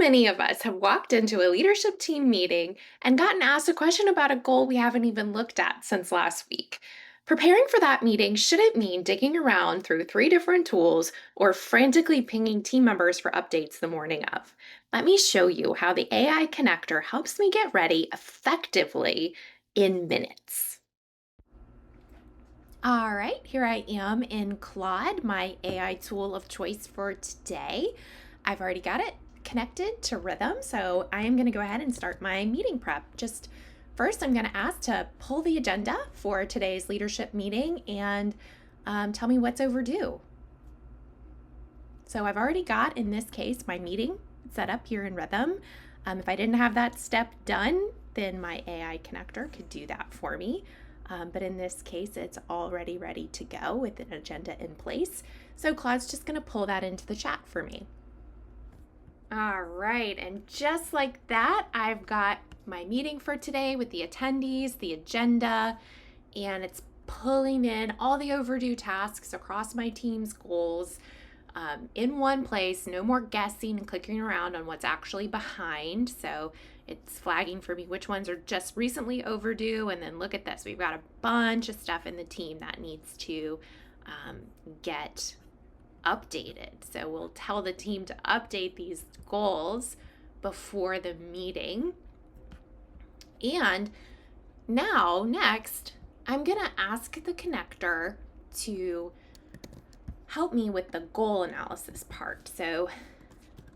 many of us have walked into a leadership team meeting and gotten asked a question about a goal we haven't even looked at since last week. Preparing for that meeting shouldn't mean digging around through three different tools or frantically pinging team members for updates the morning of. Let me show you how the AI connector helps me get ready effectively in minutes. All right, here I am in Claude, my AI tool of choice for today. I've already got it connected to Rhythm, so I am going to go ahead and start my meeting prep. Just first, I'm going to ask to pull the agenda for today's leadership meeting and tell me what's overdue. So I've already got, in this case, my meeting set up here in Rhythm. If I didn't have that step done, then my AI connector could do that for me. But in this case, it's already ready to go with an agenda in place. So Claude's just going to pull that into the chat for me. All right, and just like that, I've got my meeting for today with the attendees, the agenda, and it's pulling in all the overdue tasks across my team's goals in one place. No more guessing and clicking around on what's actually behind. So it's flagging for me which ones are just recently overdue. And then look at this. We've got a bunch of stuff in the team that needs to get updated. So we'll tell the team to update these goals before the meeting. And now, next, I'm going to ask the connector to help me with the goal analysis part. So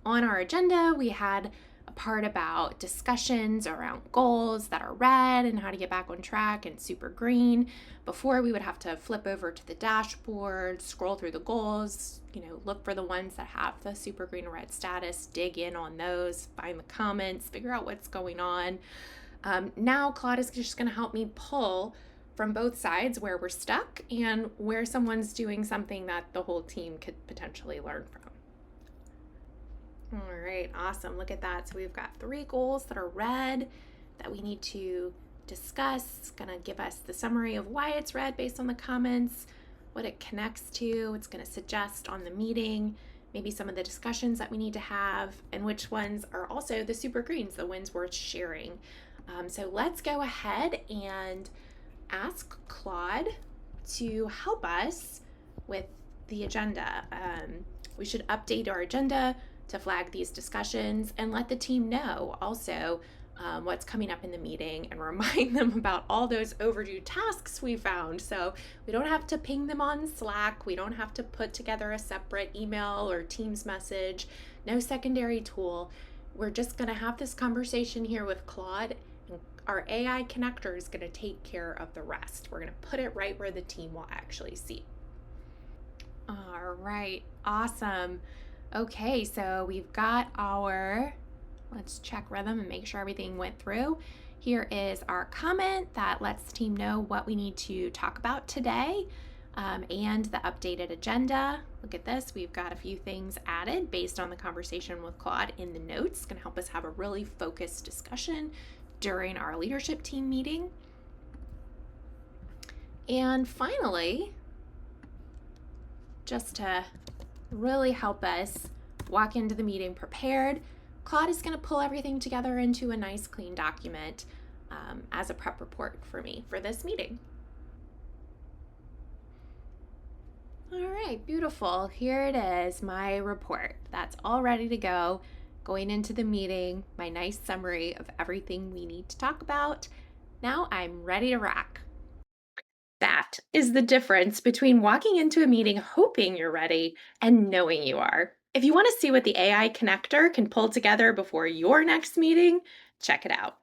on our agenda, we had a part about discussions around goals that are red and how to get back on track and SuperGreen. Before, we would have to flip over to the dashboard, scroll through the goals, look for the ones that have the SuperGreen or red status, dig in on those, find the comments, figure out what's going on. Now Claude is just going to help me pull from both sides where we're stuck and where someone's doing something that the whole team could potentially learn from. All right, awesome. Look at that. So we've got 3 goals that are red that we need to discuss. It's going to give us the summary of why it's red based on the comments, what it connects to. It's going to suggest on the meeting, maybe some of the discussions that we need to have, and which ones are also the SuperGreens, the ones worth sharing. So let's go ahead and ask Claude to help us with the agenda. We should update our agenda to flag these discussions and let the team know also what's coming up in the meeting and remind them about all those overdue tasks we found. So we don't have to ping them on Slack. We don't have to put together a separate email or Teams message, no secondary tool. We're just going to have this conversation here with Claude. Our AI connector is going to take care of the rest. We're going to put it right where the team will actually see. All right, awesome. Okay, so we've got let's check Rhythm and make sure everything went through. Here is our comment that lets the team know what we need to talk about today and the updated agenda. Look at this, we've got a few things added based on the conversation with Claude in the notes. It's going to help us have a really focused discussion during our leadership team meeting. And finally, just to really help us walk into the meeting prepared, Claude is going to pull everything together into a nice clean document as a prep report for me for this meeting. All right, beautiful. Here it is, my report. That's all ready to go. Going into the meeting, my nice summary of everything we need to talk about. Now I'm ready to rock. That is the difference between walking into a meeting hoping you're ready and knowing you are. If you want to see what the AI connector can pull together before your next meeting, check it out.